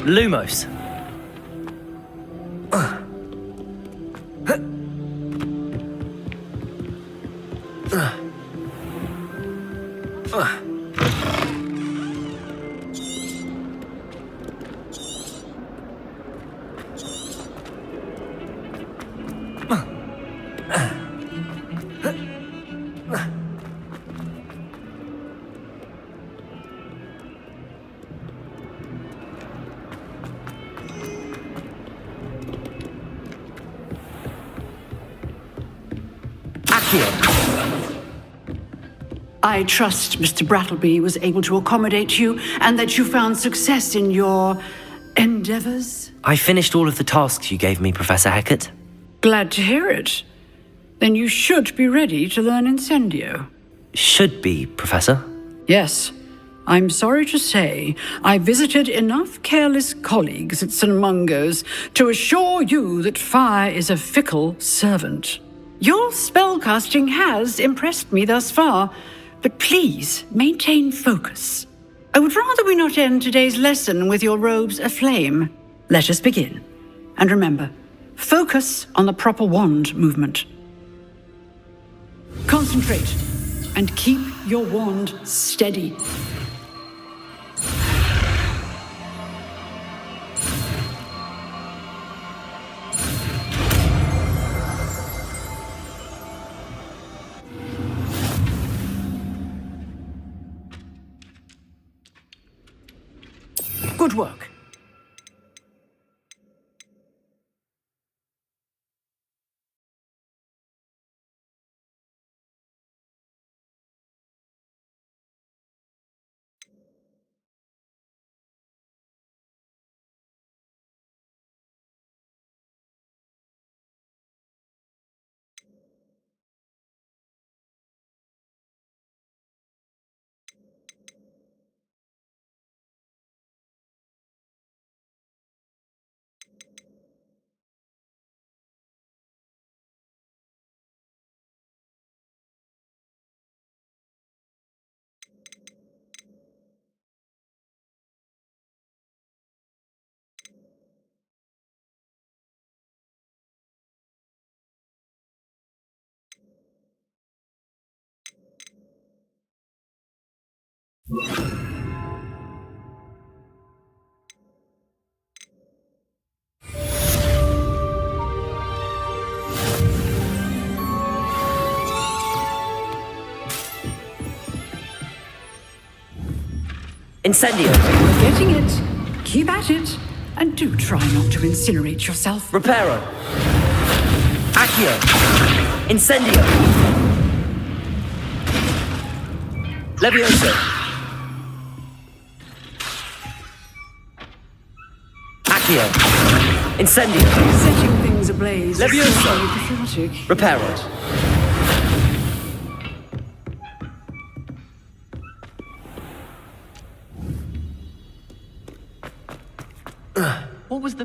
Lumos. I trust Mr. Brattleby was able to accommodate you and that you found success in your endeavors. I finished all of the tasks you gave me, Professor Hecat. Glad to hear it. Then you should be ready to learn Incendio. Should be, Professor. Yes. I'm sorry to say, I visited enough careless colleagues at St. Mungo's to assure you that fire is a fickle servant. Your spellcasting has impressed me thus far, but please maintain focus. I would rather we not end today's lesson with your robes aflame. Let us begin. And remember, focus on the proper wand movement. Concentrate and keep your wand steady. Good work. Incendio. You're getting it. Keep at it. And do try not to incinerate yourself. Reparo. Accio. Incendio. Levioso. Accio. Incendio. Setting things ablaze. Levioso. Is very pathetic. Reparo. What was the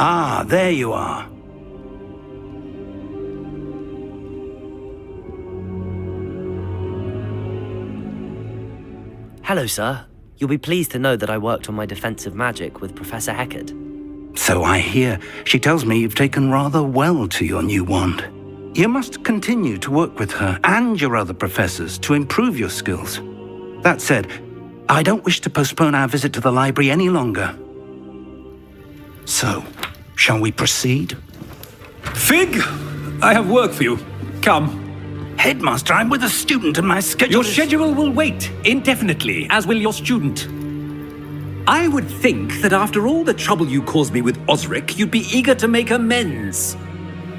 Ah, there you are. Hello, sir. You'll be pleased to know that I worked on my defensive magic with Professor Hecat. So I hear. She tells me you've taken rather well to your new wand. You must continue to work with her and your other professors to improve your skills. That said, I don't wish to postpone our visit to the library any longer. So, shall we proceed? Fig, I have work for you. Come. Headmaster, I'm with a student and my schedule Your schedule will wait indefinitely, as will your student. I would think that after all the trouble you caused me with Osric, you'd be eager to make amends.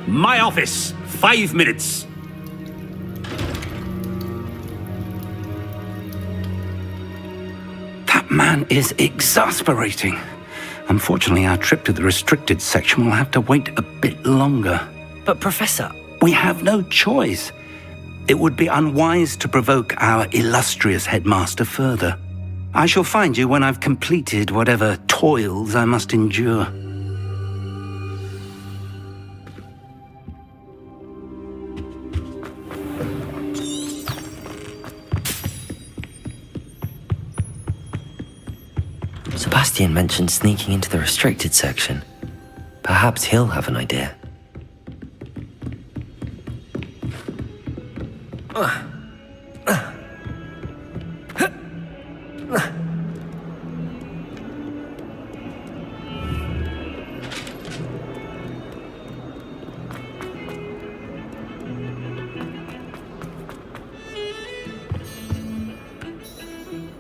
My office. 5 minutes. That man is exasperating. Unfortunately, our trip to the restricted section will have to wait a bit longer. But Professor... We have no choice. It would be unwise to provoke our illustrious headmaster further. I shall find you when I've completed whatever toils I must endure. Sebastian mentioned sneaking into the restricted section. Perhaps he'll have an idea.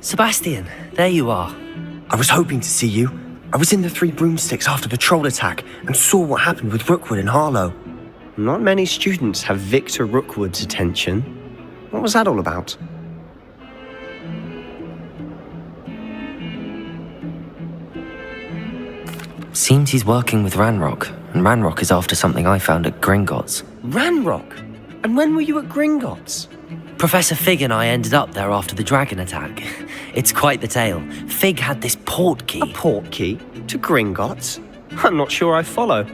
Sebastian, there you are. I was hoping to see you. I was in the Three Broomsticks after the troll attack and saw what happened with Rookwood and Harlow. Not many students have Victor Rookwood's attention. What was that all about? Seems he's working with Ranrock, and Ranrock is after something I found at Gringotts. Ranrock? And when were you at Gringotts? Professor Fig and I ended up there after the dragon attack. It's quite the tale. Fig had this port key. A port key? To Gringotts? I'm not sure I follow.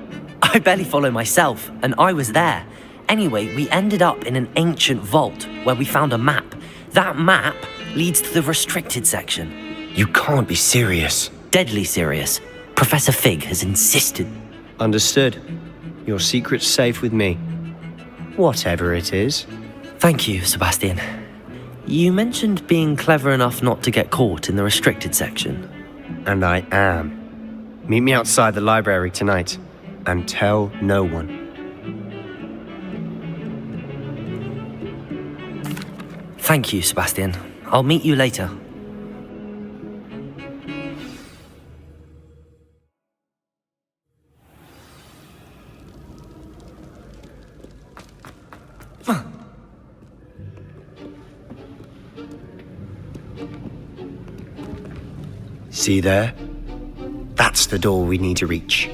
I barely follow myself, and I was there. Anyway, we ended up in an ancient vault where we found a map. That map leads to the restricted section. You can't be serious. Deadly serious. Professor Fig has insisted. Understood. Your secret's safe with me. Whatever it is. Thank you, Sebastian. You mentioned being clever enough not to get caught in the restricted section. And I am. Meet me outside the library tonight, and tell no one. Thank you, Sebastian. I'll meet you later. See there? That's the door we need to reach.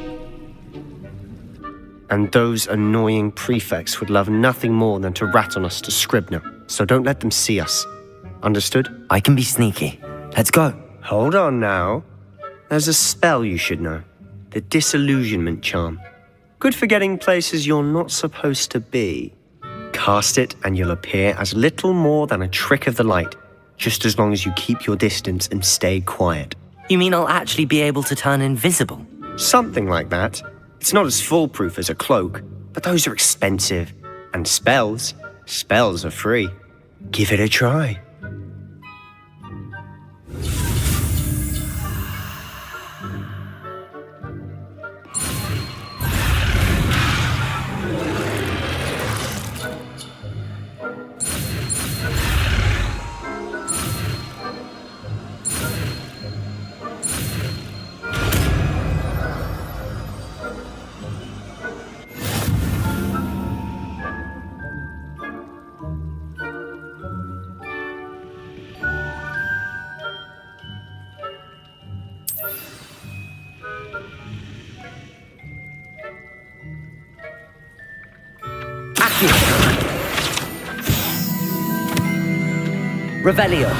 And those annoying prefects would love nothing more than to rat on us to Scribner, so don't let them see us. Understood? I can be sneaky. Let's go. Hold on now. There's a spell you should know. The Disillusionment Charm. Good for getting places you're not supposed to be. Cast it and you'll appear as little more than a trick of the light, just as long as you keep your distance and stay quiet. You mean I'll actually be able to turn invisible? Something like that. It's not as foolproof as a cloak, but those are expensive. And spells are free. Give it a try. Revelio.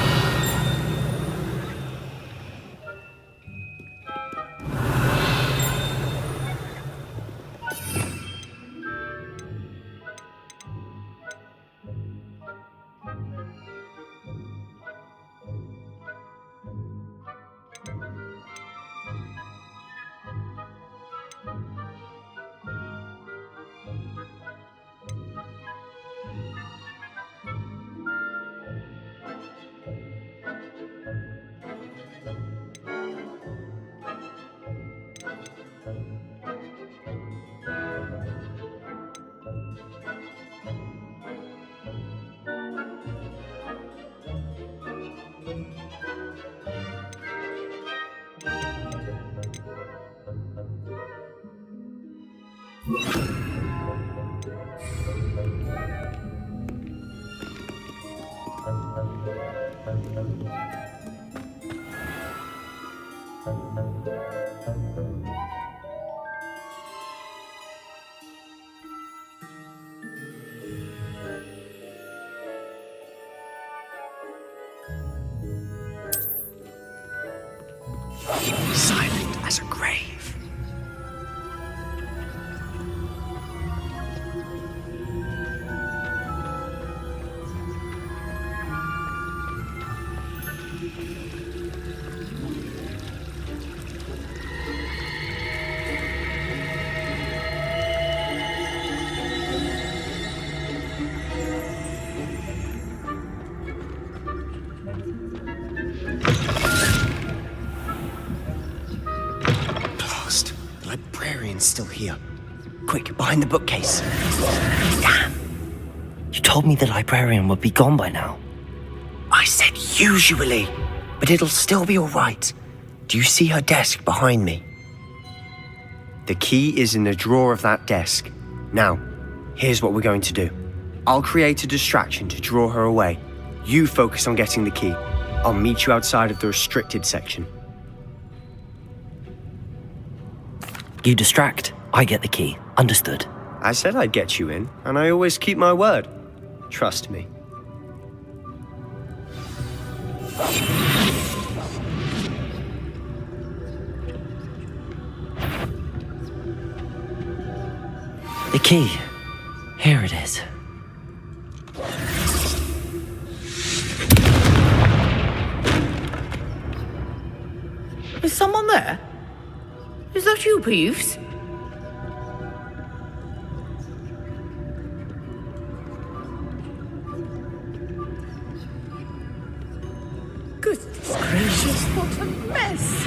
Silent as a grave. Blast! The librarian's still here. Quick, behind the bookcase. Damn! You told me the librarian would be gone by now. I said usually, but it'll still be all right. Do you see her desk behind me? The key is in the drawer of that desk. Now, here's what we're going to do. I'll create a distraction to draw her away. You focus on getting the key. I'll meet you outside of the restricted section. You distract, I get the key. Understood. I said I'd get you in, and I always keep my word. Trust me. The key. Here it is. Is someone there? Is that you, Peeves? Goodness gracious, what a mess!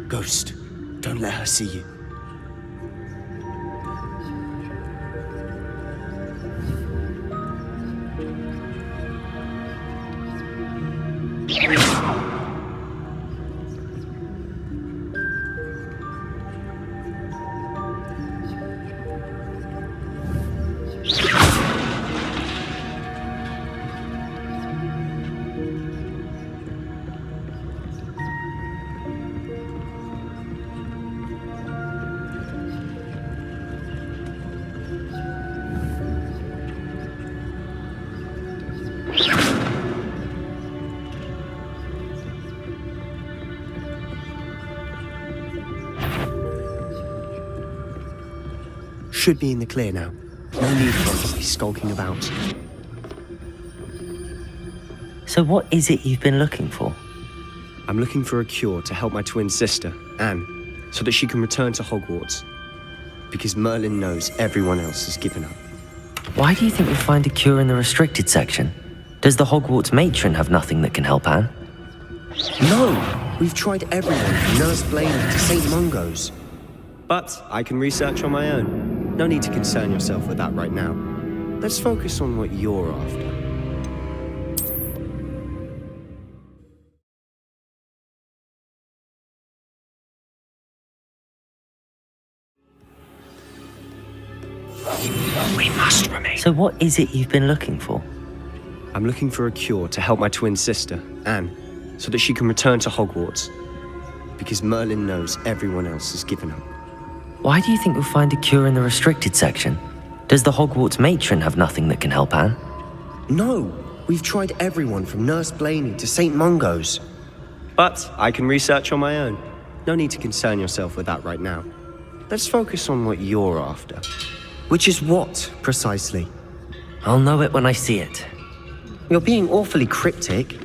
Ghost, don't let her see you. Should be in the clear now. No need for us to be skulking about. So what is it you've been looking for? I'm looking for a cure to help my twin sister, Anne, so that she can return to Hogwarts. Because Merlin knows everyone else has given up. Why do you think we'll find a cure in the restricted section? Does the Hogwarts matron have nothing that can help Anne? No! We've tried everyone from Nurse Blaney to St. Mungo's. But I can research on my own. No need to concern yourself with that right now. Let's focus on what you're after. We must remain. So what is it you've been looking for? I'm looking for a cure to help my twin sister, Anne, so that she can return to Hogwarts. Because Merlin knows everyone else has given up. Why do you think we'll find a cure in the restricted section? Does the Hogwarts matron have nothing that can help Anne? No! We've tried everyone from Nurse Blaney to St. Mungo's. But I can research on my own. No need to concern yourself with that right now. Let's focus on what you're after. Which is what, precisely? I'll know it when I see it. You're being awfully cryptic.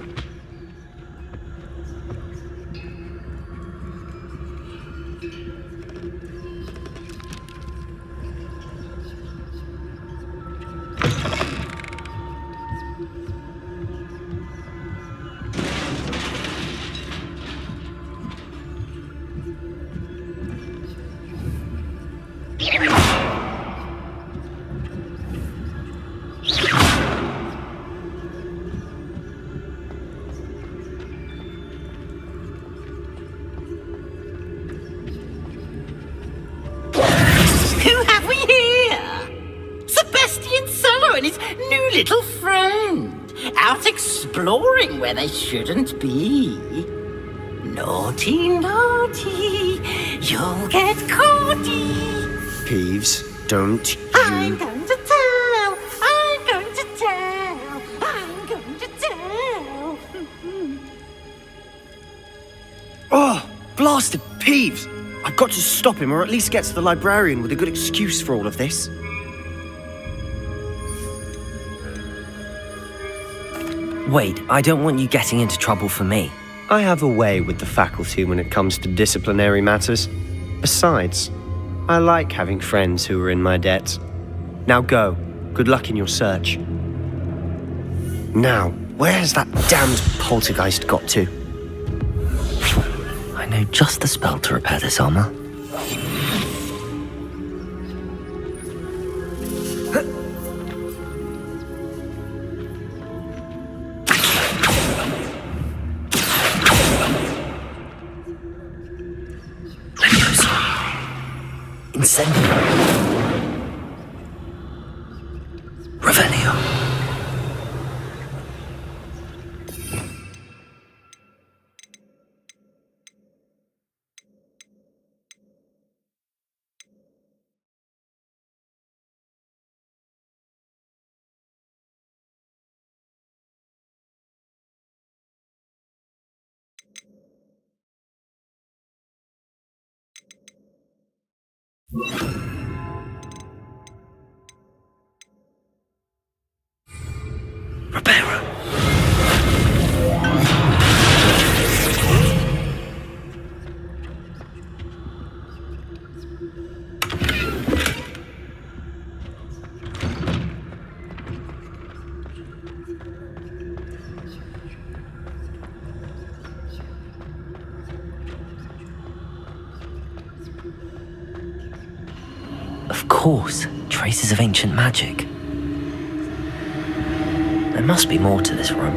Who have we here? Sebastian Solo and his new little friend. Out exploring where they shouldn't be. Naughty, naughty. You'll get caughty. Peeves, don't you... I'm going to tell. I'm going to tell. I'm going to tell. Oh, blasted Peeves! I've got to stop him, or at least get to the librarian with a good excuse for all of this. Wait, I don't want you getting into trouble for me. I have a way with the faculty when it comes to disciplinary matters. Besides, I like having friends who are in my debt. Now go. Good luck in your search. Now, where has that damned poltergeist got to? I know just the spell to repair this armor. Incendio. Revelio. Reparo. Of course, traces of ancient magic. There must be more to this room.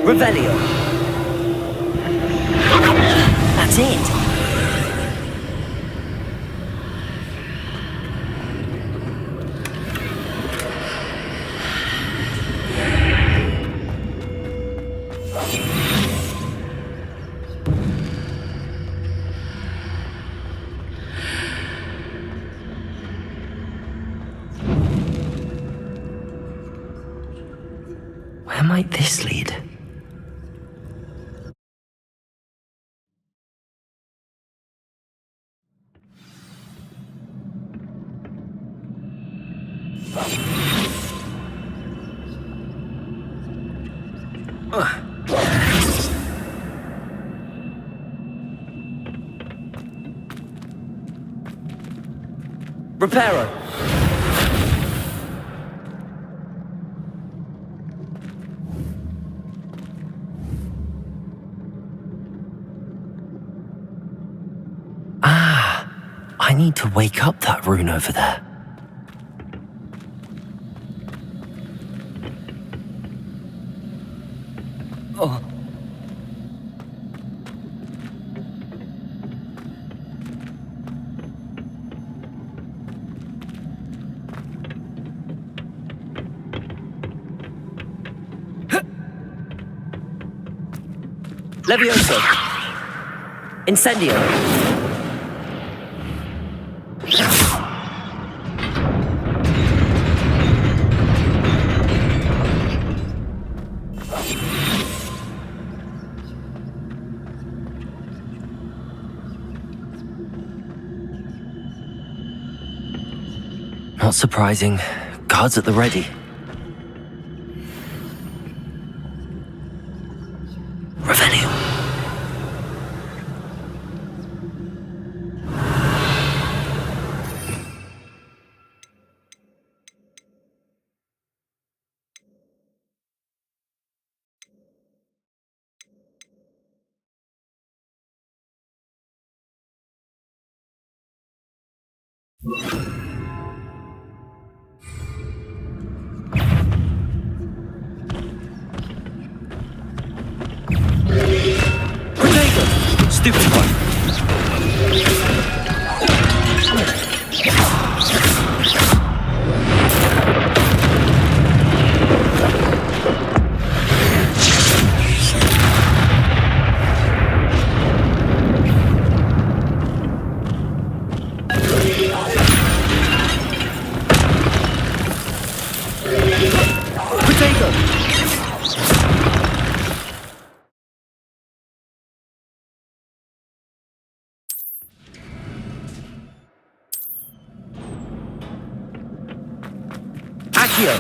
Revelio! That's it! Where might this lead? Reparo! I need to wake up that rune over there. Oh. Levioso. Incendio. Not surprising. Guards at the ready. Potato! Stupid one! Potato! Accio!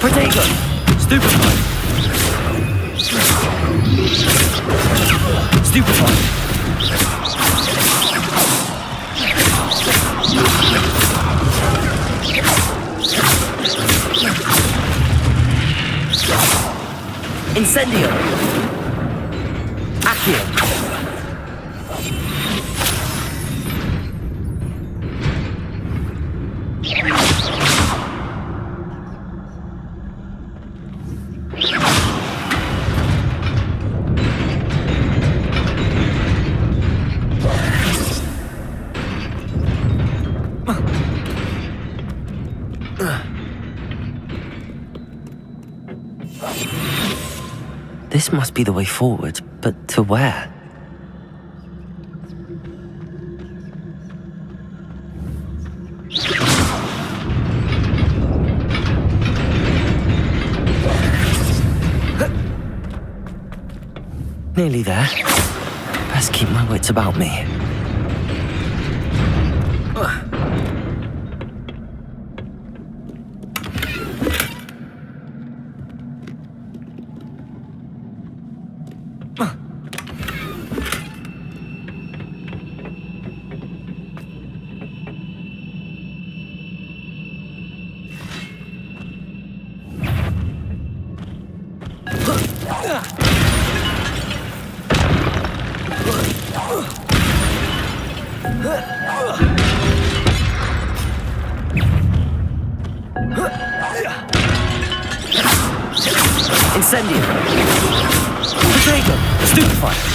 Potato! Stupid one! Stupid one! Incendio! Accio! This must be the way forward, but to where? Nearly there. Best keep my wits about me. Incendio! Potato! Stupefy!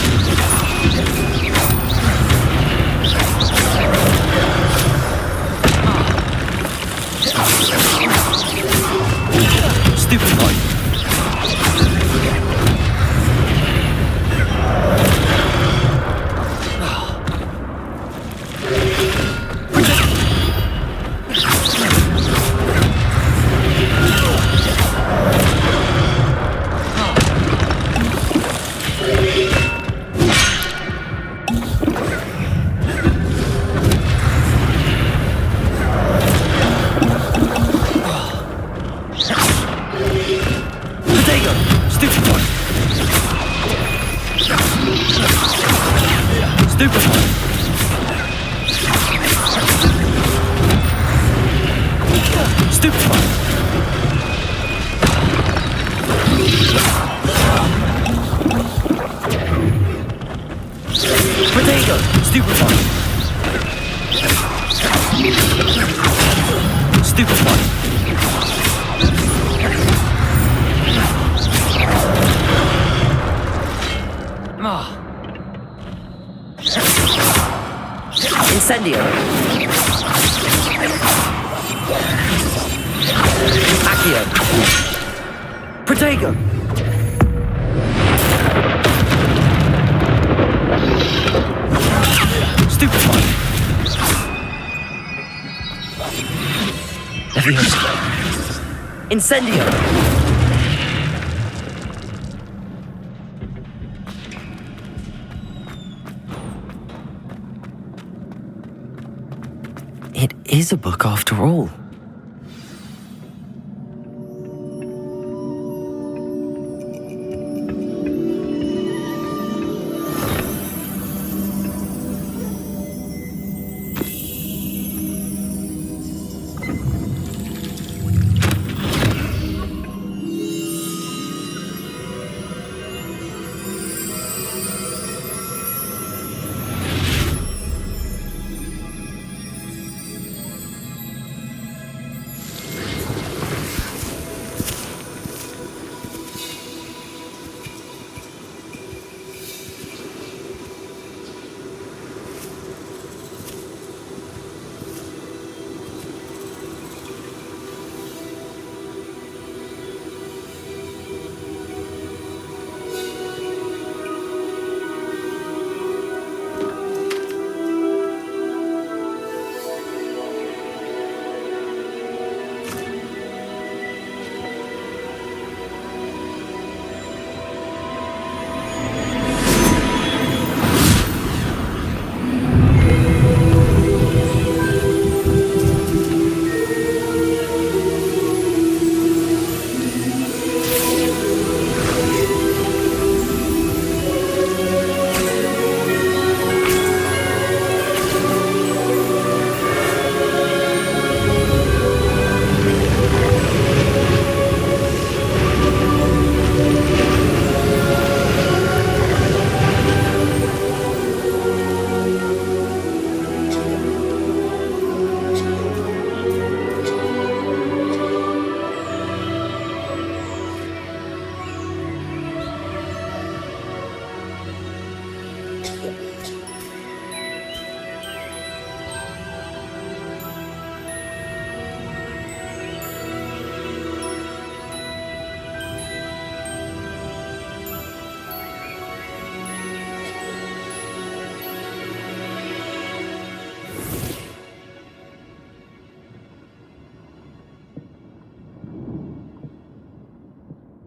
Stupefy! Incendio! Accio! Protego! Stupefy! Leviosa! Incendio! It is a book after all.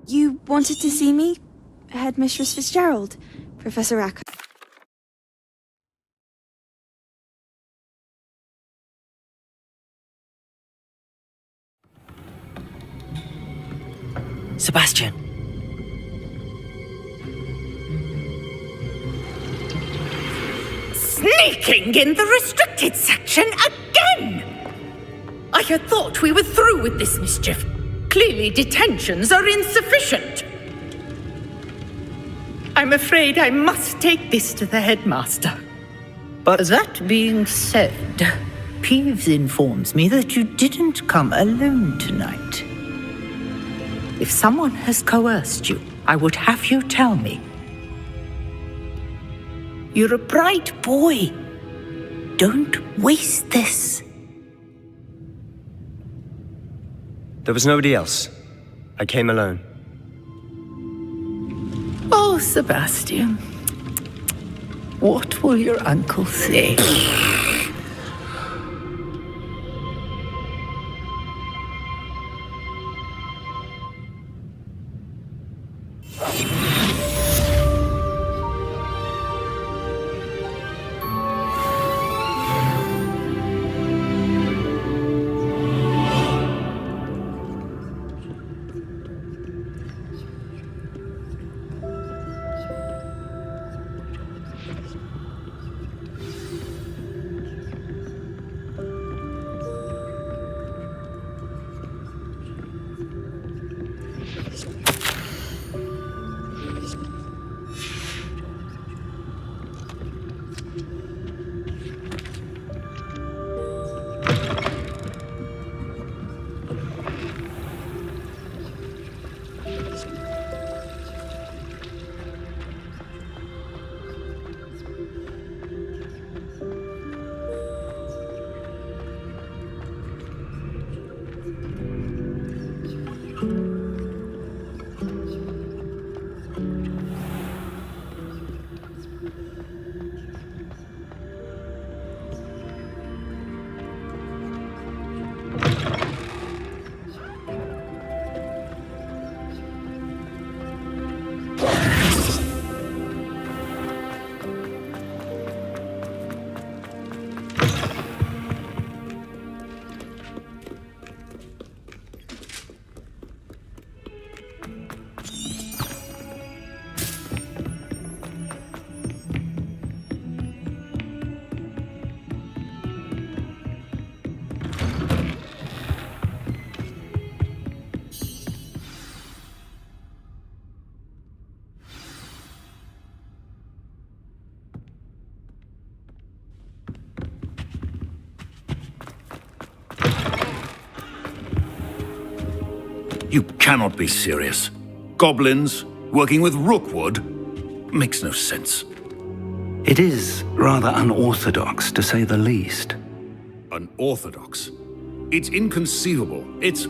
You wanted to see me? Headmistress Fitzgerald, Professor Rack. Sebastian. Sneaking in the restricted section again! I had thought we were through with this mischief. Clearly detentions are insufficient. I'm afraid I must take this to the headmaster. But that being said, Peeves informs me that you didn't come alone tonight. If someone has coerced you, I would have you tell me. You're a bright boy. Don't waste this. There was nobody else. I came alone. Oh, Sebastian. What will your uncle say? You cannot be serious. Goblins working with Rookwood? Makes no sense. It is rather unorthodox, to say the least. Unorthodox? It's inconceivable. It's...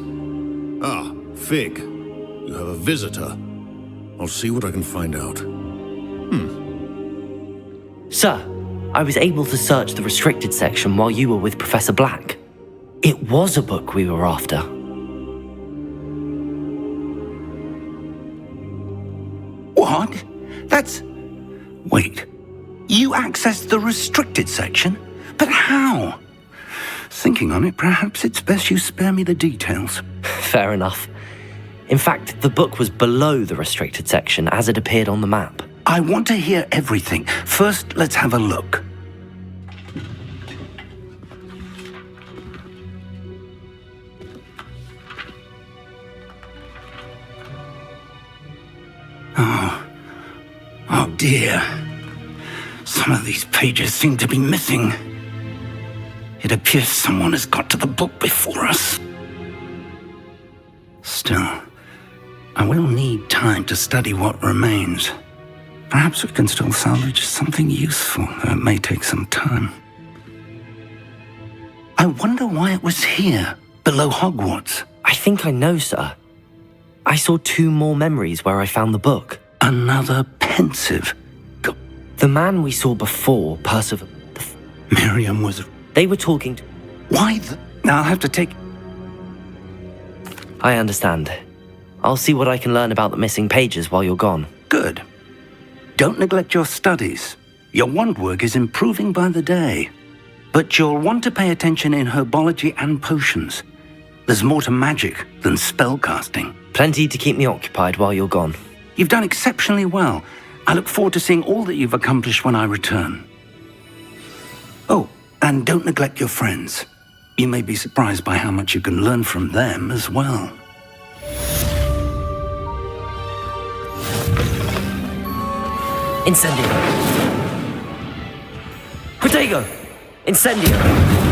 Ah, Fig. You have a visitor. I'll see what I can find out. Sir, I was able to search the restricted section while you were with Professor Black. It was a book we were after. What? That's... Wait. You accessed the restricted section? But how? Thinking on it, perhaps it's best you spare me the details. Fair enough. In fact, the book was below the restricted section as it appeared on the map. I want to hear everything. First, let's have a look. Oh dear. Some of these pages seem to be missing. It appears someone has got to the book before us. Still, I will need time to study what remains. Perhaps we can still salvage something useful, though it may take some time. I wonder why it was here, below Hogwarts. I think I know, sir. I saw 2 more memories where I found the book. Another pensive. The man we saw before, Percival... Miriam was... They were talking to... Why the... Now I'll have to take... I understand. I'll see what I can learn about the missing pages while you're gone. Good. Don't neglect your studies. Your wand work is improving by the day. But you'll want to pay attention in herbology and potions. There's more to magic than spellcasting. Plenty to keep me occupied while you're gone. You've done exceptionally well. I look forward to seeing all that you've accomplished when I return. Oh, and don't neglect your friends. You may be surprised by how much you can learn from them as well. Incendio! Protego! Incendio!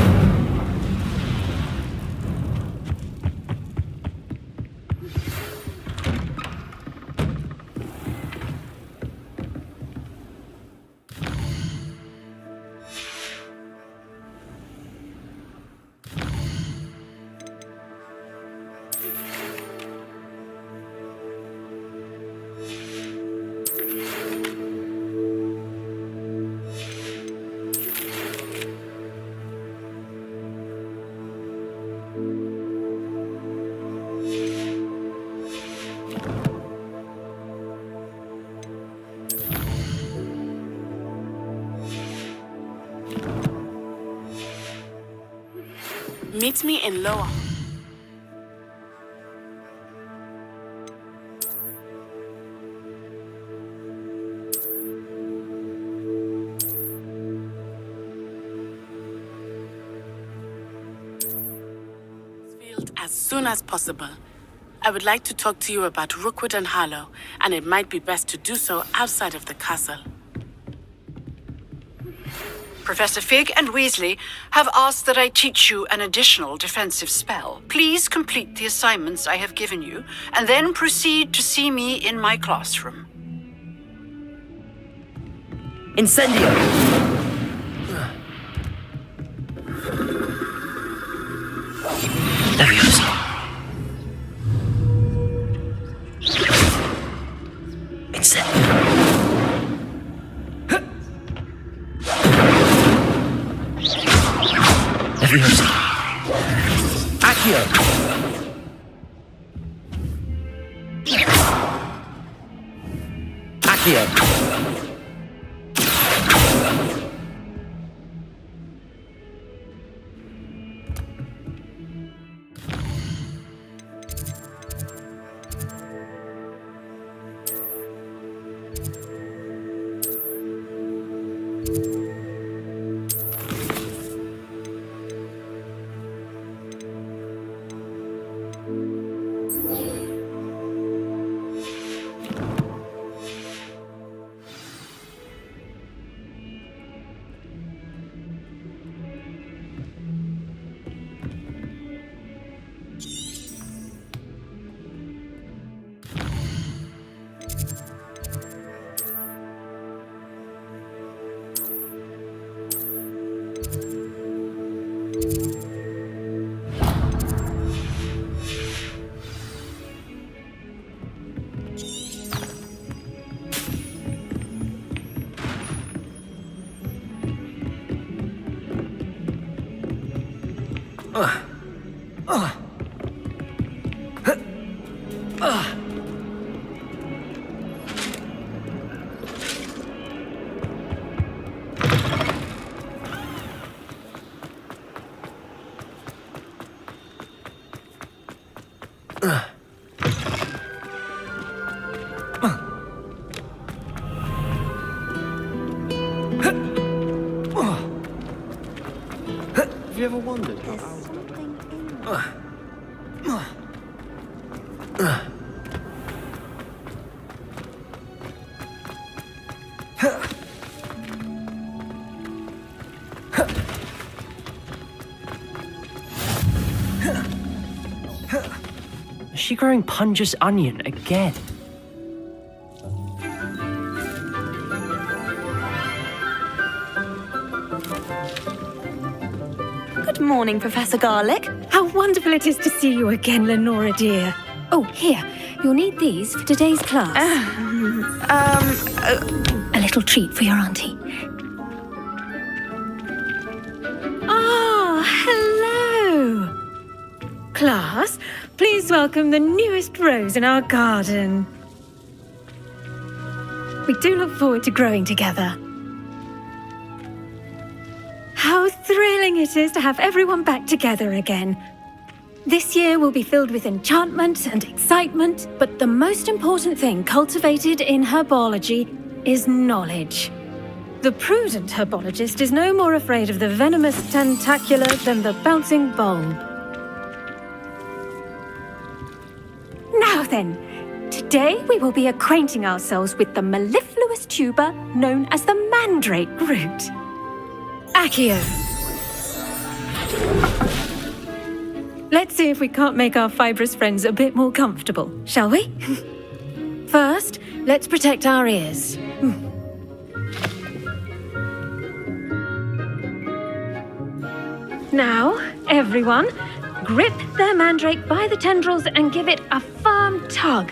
Meet me in Lower. As soon as possible. I would like to talk to you about Rookwood and Harlow, and it might be best to do so outside of the castle. Professor Fig and Weasley have asked that I teach you an additional defensive spell. Please complete the assignments I have given you, and then proceed to see me in my classroom. Incendio! Leviosa! Incendio! Leviosa! Accio! Accio! Have you ever wondered how Is she growing Punja's onion again? Good morning, Professor Garlick. How wonderful it is to see you again, Lenora dear. Oh, here, you'll need these for today's class. A little treat for your auntie. Ah, hello. Class, please welcome the newest rose in our garden. We do look forward to growing together. How thrilling it is to have everyone back together again. This year will be filled with enchantment and excitement, but the most important thing cultivated in herbology is knowledge. The prudent herbologist is no more afraid of the venomous tentacula than the bouncing bulb. Now then, today we will be acquainting ourselves with the mellifluous tuber known as the mandrake root. Accio. Let's see if we can't make our fibrous friends a bit more comfortable, shall we? First, let's protect our ears. Now, everyone, grip their mandrake by the tendrils and give it a firm tug.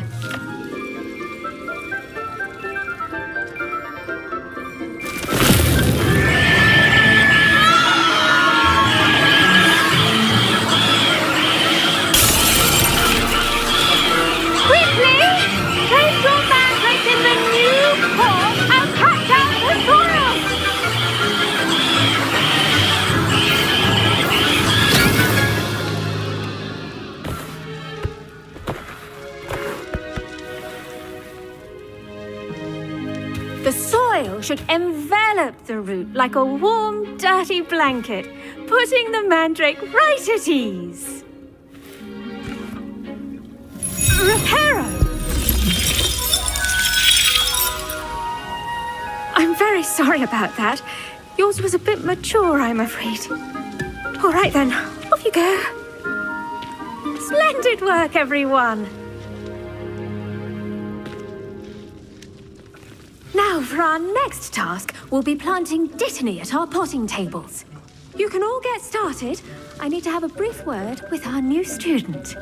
Quickly! Place your mandrake in the new core and cut down the soil! The soil should envelop the root like a warm, dirty blanket, putting the mandrake right at ease. Reparo! I'm very sorry about that. Yours was a bit mature, I'm afraid. All right then, off you go. Splendid work, everyone. Now, for our next task, we'll be planting dittany at our potting tables. You can all get started. I need to have a brief word with our new student.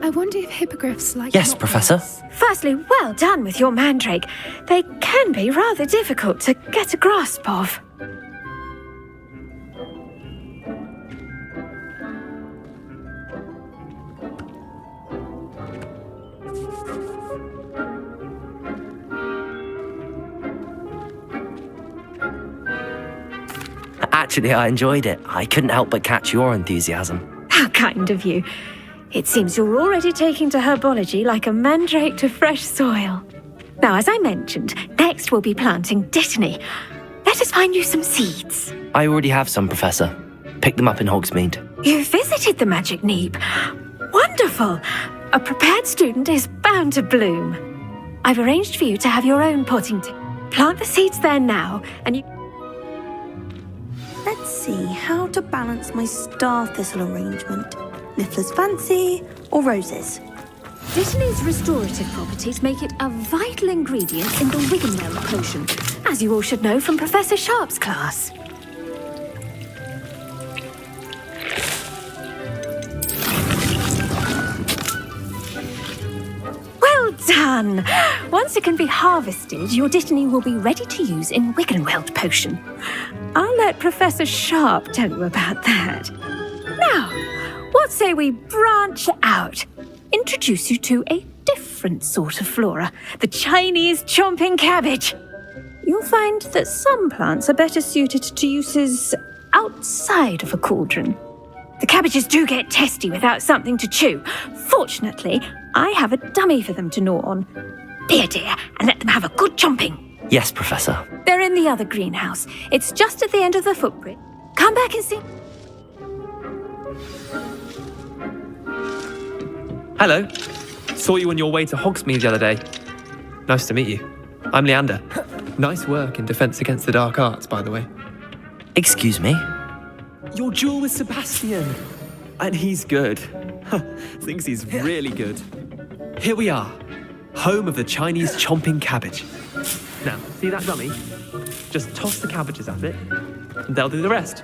I wonder if hippogriffs like... Yes, Professor. Firstly, well done with your mandrake. They can be rather difficult to get a grasp of. Actually, I enjoyed it. I couldn't help but catch your enthusiasm. How kind of you. It seems you're already taking to herbology like a mandrake to fresh soil. Now, as I mentioned, next we'll be planting dittany. Let us find you some seeds. I already have some, Professor. Picked them up in Hogsmeade. You visited the Magic Neep. Wonderful! A prepared student is bound to bloom. I've arranged for you to have your own potting table. Plant the seeds there now, and you... Let's see how to balance my star thistle arrangement. Niffler's Fancy or roses? Dittany's restorative properties make it a vital ingredient in the Wiggenweld potion, as you all should know from Professor Sharp's class. Well done! Once it can be harvested, your dittany will be ready to use in Wiggenweld potion. I'll let Professor Sharp tell you about that. Now, what say we branch out? Introduce you to a different sort of flora, the Chinese chomping cabbage. You'll find that some plants are better suited to uses outside of a cauldron. The cabbages do get testy without something to chew. Fortunately, I have a dummy for them to gnaw on. Be a dear and let them have a good chomping. Yes, Professor. They're in the other greenhouse. It's just at the end of the footprint. Come back and see. Hello. Saw you on your way to Hogsmeade the other day. Nice to meet you. I'm Leander. Nice work in Defense Against the Dark Arts, by the way. Excuse me? Your duel with Sebastian. And he's good. Thinks he's really good. Here we are. Home of the Chinese chomping cabbage. Now, see that dummy? Just toss the cabbages at it, and they'll do the rest.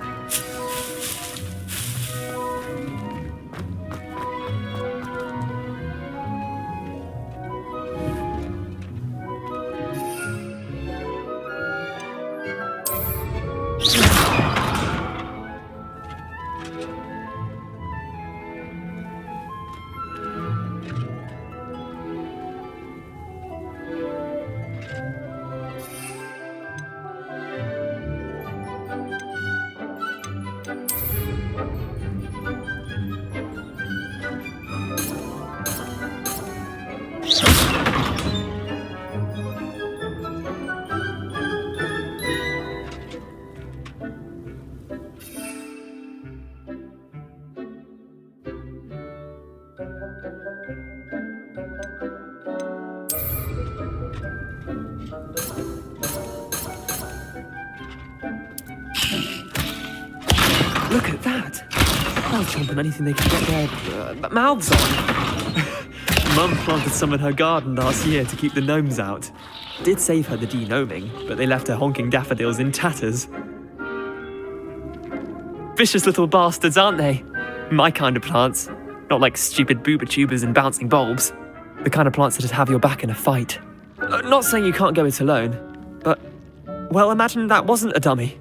Look at that. They'll chomp on anything they can get their mouths on. Mum planted some in her garden last year to keep the gnomes out. Did save her the de-gnoming, but they left her honking daffodils in tatters. Vicious little bastards, aren't they? My kind of plants. Not like stupid booba tubers and bouncing bulbs. The kind of plants that'd have your back in a fight. Not saying you can't go it alone, but, well, imagine that wasn't a dummy.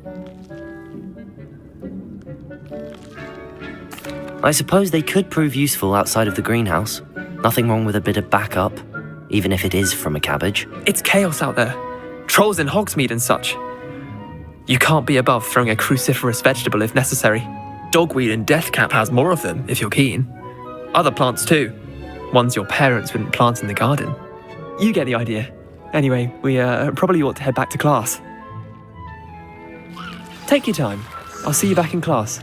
I suppose they could prove useful outside of the greenhouse. Nothing wrong with a bit of backup, even if it is from a cabbage. It's chaos out there. Trolls in Hogsmeade and such. You can't be above throwing a cruciferous vegetable if necessary. Dogweed and deathcap has more of them, if you're keen. Other plants too. Ones your parents wouldn't plant in the garden. You get the idea. Anyway, we probably ought to head back to class. Take your time. I'll see you back in class.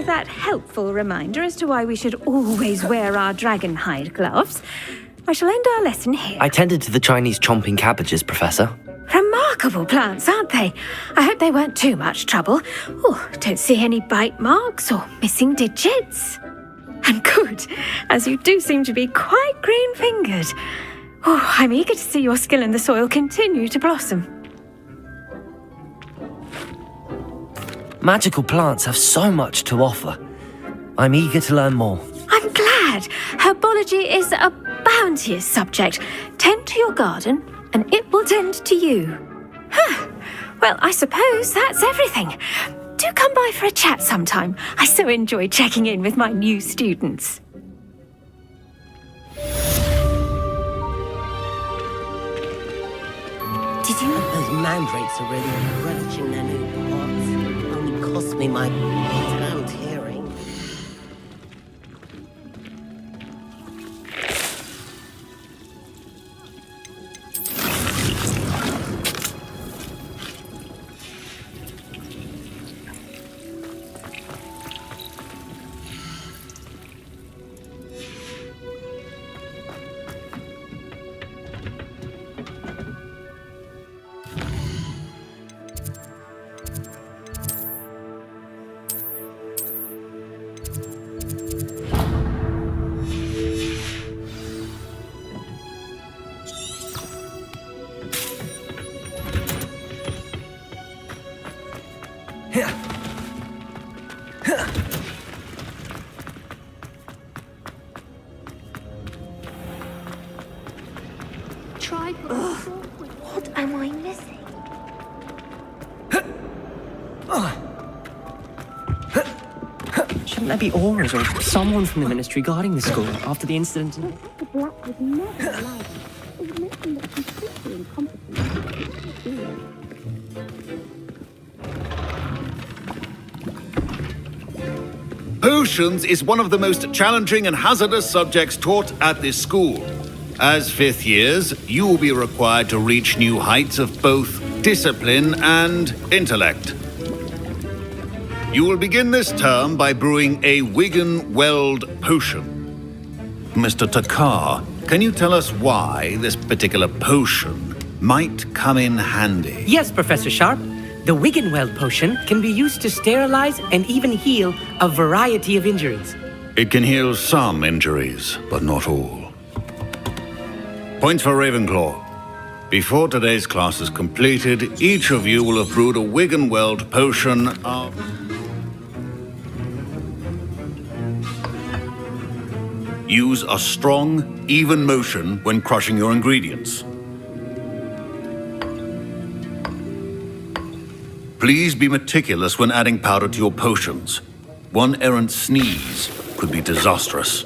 That helpful reminder as to why we should always wear our dragon hide gloves, I shall end our lesson here. I tended to the Chinese chomping cabbages, Professor. Remarkable plants, aren't they? I hope they weren't too much trouble. Oh, don't see any bite marks or missing digits. And good, as you do seem to be quite green-fingered. Oh, I'm eager to see your skill in the soil continue to blossom. Magical plants have so much to offer. I'm eager to learn more. I'm glad. Herbology is a bounteous subject. Tend to your garden, and it will tend to you. Huh. Well, I suppose that's everything. Do come by for a chat sometime. I so enjoy checking in with my new students. Did you know those mandrakes are really relishing their new pots? Only cost me my damned hearing. What am I missing? Shouldn't there be auras or someone from the ministry guarding the school after the incident? The Black was never allowed. It was mentioned that completely incompetent. Potions is one of the most challenging and hazardous subjects taught at this school. As fifth years, you will be required to reach new heights of both discipline and intellect. You will begin this term by brewing a Wigan-Weld potion. Mr. Takar, can you tell us why this particular potion might come in handy? Yes, Professor Sharp. The Wigan-Weld potion can be used to sterilize and even heal a variety of injuries. It can heal some injuries, but not all. Points for Ravenclaw. Before today's class is completed, each of you will have brewed a Wigan-Weld potion of... Use a strong, even motion when crushing your ingredients. Please be meticulous when adding powder to your potions. One errant sneeze could be disastrous.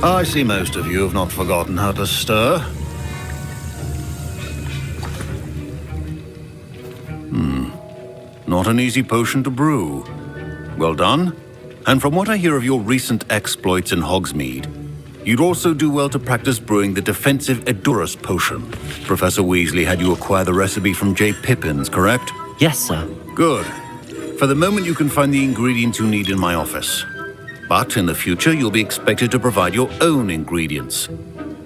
I see most of you have not forgotten how to stir. Not an easy potion to brew. Well done. And from what I hear of your recent exploits in Hogsmeade, you'd also do well to practice brewing the defensive Edurus potion. Professor Weasley had you acquire the recipe from J. Pippin's, correct? Yes, sir. Good. For the moment, you can find the ingredients you need in my office. But in the future, you'll be expected to provide your own ingredients.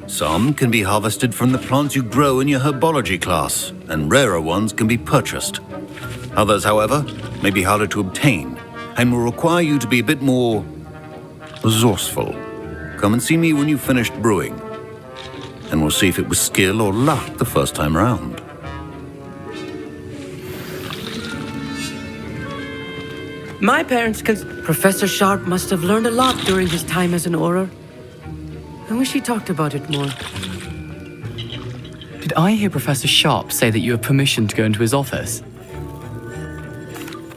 Some can be harvested from the plants you grow in your herbology class, and rarer ones can be purchased. Others, however, may be harder to obtain, and will require you to be a bit more resourceful. Come and see me when you've finished brewing, and we'll see if it was skill or luck the first time round. My parents Professor Sharp must have learned a lot during his time as an Auror. I wish he talked about it more. Did I hear Professor Sharp say that you have permission to go into his office?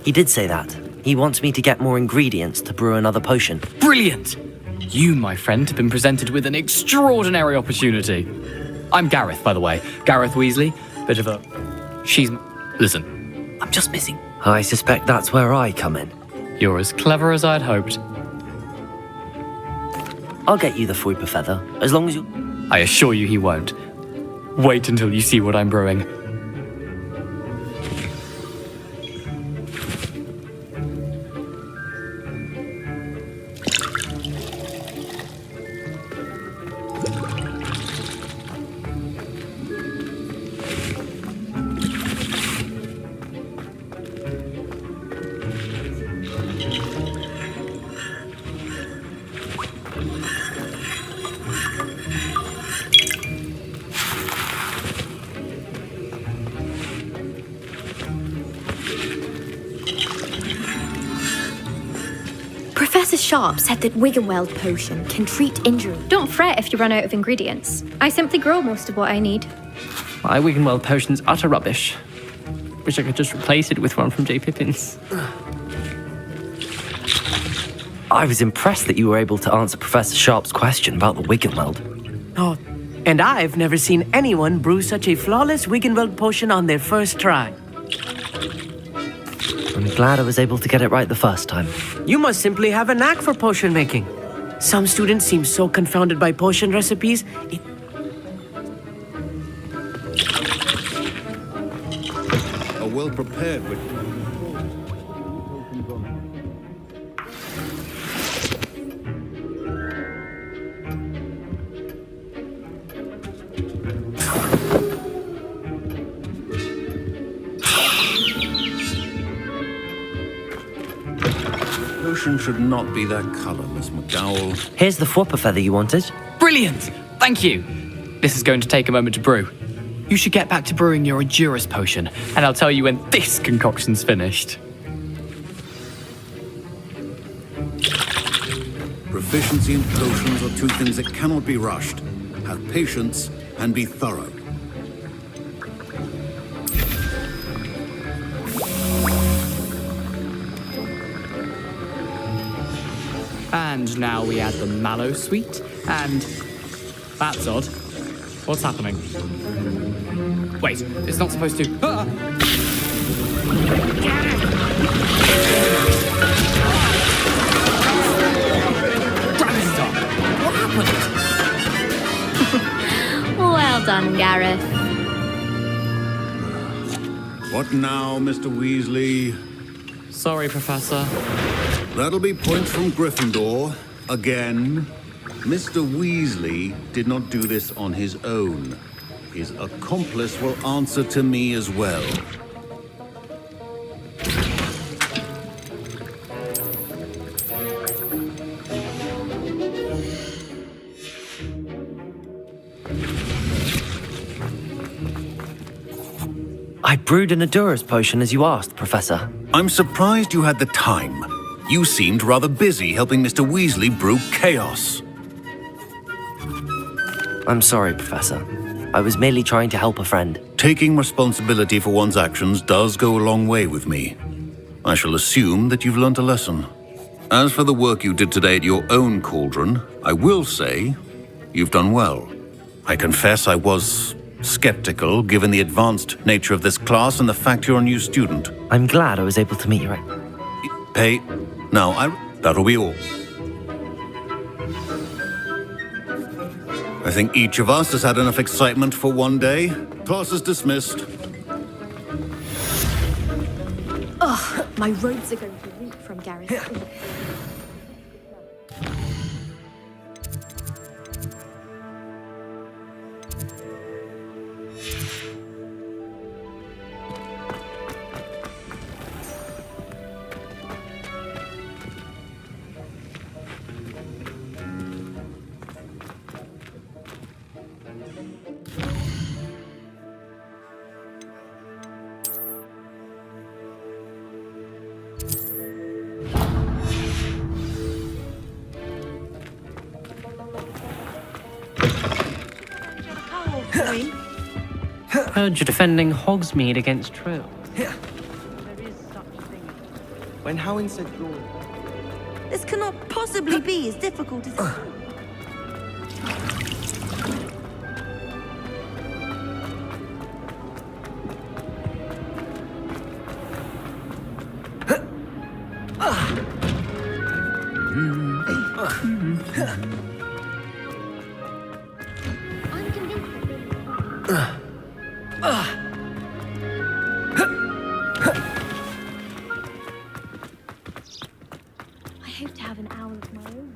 He did say that. He wants me to get more ingredients to brew another potion. Brilliant! You, my friend, have been presented with an extraordinary opportunity. I'm Gareth, by the way. Gareth Weasley. Bit of a... Listen, I'm just missing. I suspect that's where I come in. You're as clever as I'd hoped. I'll get you the Fuipa feather, as long as you... I assure you he won't. Wait until you see what I'm brewing. Professor Sharp said that Wiggenweld potion can treat injury. Don't fret if you run out of ingredients. I simply grow most of what I need. My Wiggenweld potion's utter rubbish. Wish I could just replace it with one from J. Pippin's. I was impressed that you were able to answer Professor Sharp's question about the Wiggenweld. Oh, and I've never seen anyone brew such a flawless Wiggenweld potion on their first try. I'm glad I was able to get it right the first time. You must simply have a knack for potion making. Some students seem so confounded by potion recipes. A well-prepared potion should not be that color, Miss McDowell. Here's the Fuipa feather you wanted. Brilliant! Thank you. This is going to take a moment to brew. You should get back to brewing your Edurus potion, and I'll tell you when this concoction's finished. Proficiency in potions are two things that cannot be rushed. Have patience and be thorough. And now we add the mallow sweet, and... That's odd. What's happening? Wait, it's not supposed to... Ah! What happened? Well done, Gareth. What now, Mr. Weasley? Sorry, Professor. That'll be points from Gryffindor. Again. Mr. Weasley did not do this on his own. His accomplice will answer to me as well. I brewed an Edurus potion as you asked, Professor. I'm surprised you had the time. You seemed rather busy helping Mr. Weasley brew chaos. I'm sorry, Professor. I was merely trying to help a friend. Taking responsibility for one's actions does go a long way with me. I shall assume that you've learnt a lesson. As for the work you did today at your own cauldron, I will say you've done well. I confess I was skeptical, given the advanced nature of this class and the fact you're a new student. I'm glad I was able to meet you. Hey, now, that'll be all. I think each of us has had enough excitement for one day. Class is dismissed. Ugh, my robes are going to reek from Gary's. Heard you're defending Hogsmeade against trolls. When Howin said Lord... This cannot possibly be as difficult as it seems. I hope to have an hour of my own.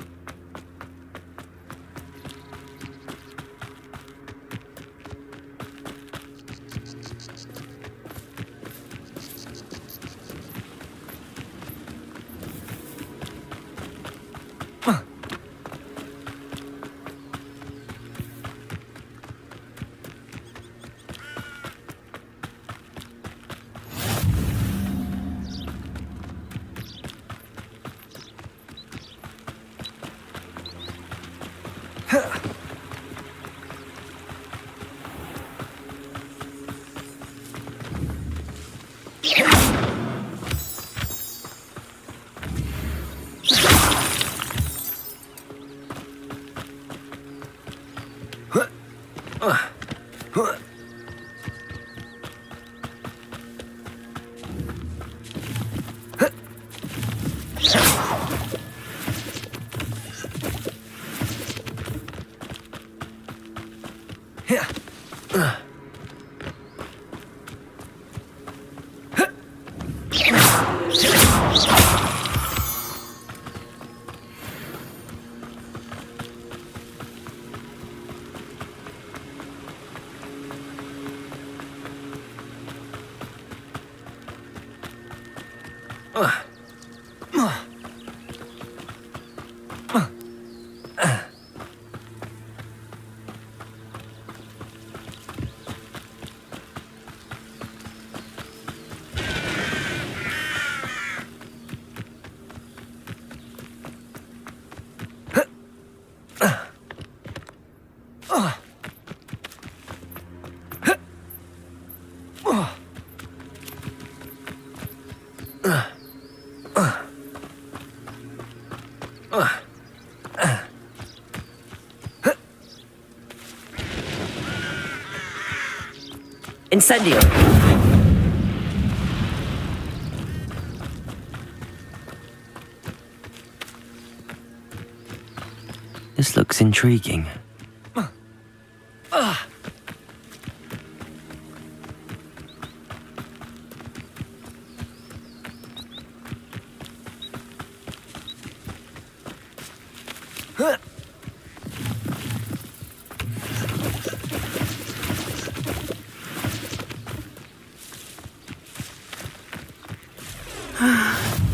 Incendio! This looks intriguing.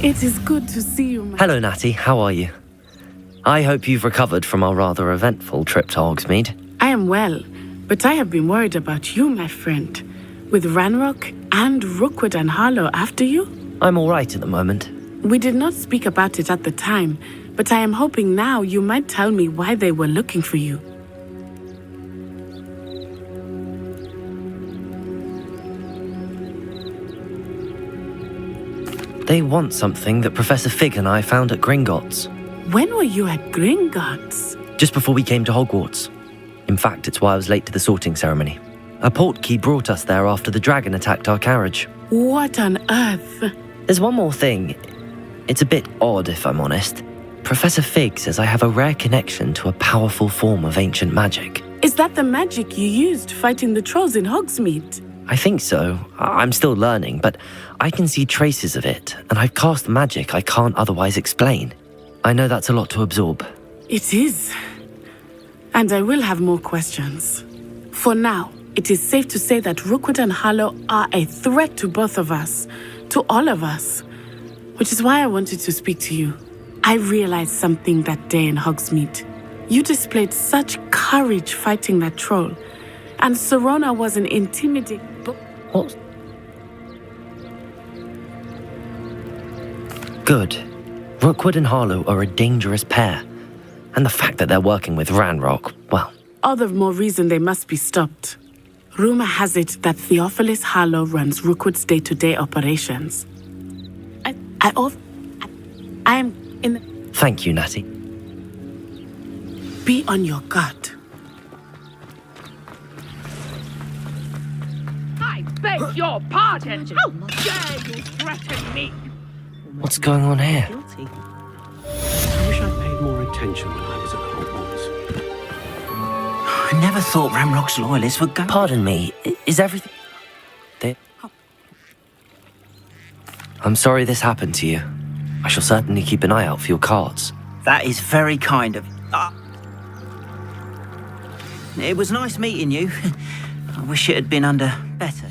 It is good to see you, my... Hello, Natty. How are you? I hope you've recovered from our rather eventful trip to Hogsmeade. I am well, but I have been worried about you, my friend. With Ranrock and Rookwood and Harlow after you? I'm all right at the moment. We did not speak about it at the time, but I am hoping now you might tell me why they were looking for you. They want something that Professor Fig and I found at Gringotts, When were you at Gringotts? just before we came to Hogwarts. In fact, it's why I was late to the sorting ceremony. A portkey brought us there after the dragon attacked our carriage. What on earth? There's one more thing. It's a bit odd, if I'm honest. Professor Fig says I have a rare connection to a powerful form of ancient magic. Is that the magic you used fighting the trolls in Hogsmeade? I think so. I'm still learning, but I can see traces of it, and I've cast magic I can't otherwise explain. I know that's a lot to absorb. It is. And I will have more questions. For now, it is safe to say that Rookwood and Harlow are a threat to both of us, to all of us, which is why I wanted to speak to you. I realized something that day in Hogsmeade. You displayed such courage fighting that troll, and Serona was an intimidating... What? Good. Rookwood and Harlow are a dangerous pair. And the fact that they're working with Ranrock, well... All the more reason they must be stopped. Rumor has it that Theophilus Harlow runs Rookwood's day-to-day operations. I am in... Thank you, Natty. Be on your guard. I beg your pardon! How dare you threaten me? What's going on here? I wish I'd paid more attention when I was at Hogwarts. I never thought Ranrock's loyalists would go... Pardon me, is everything... I'm sorry this happened to you. I shall certainly keep an eye out for your cards. That is very kind of... It was nice meeting you. I wish it had been under better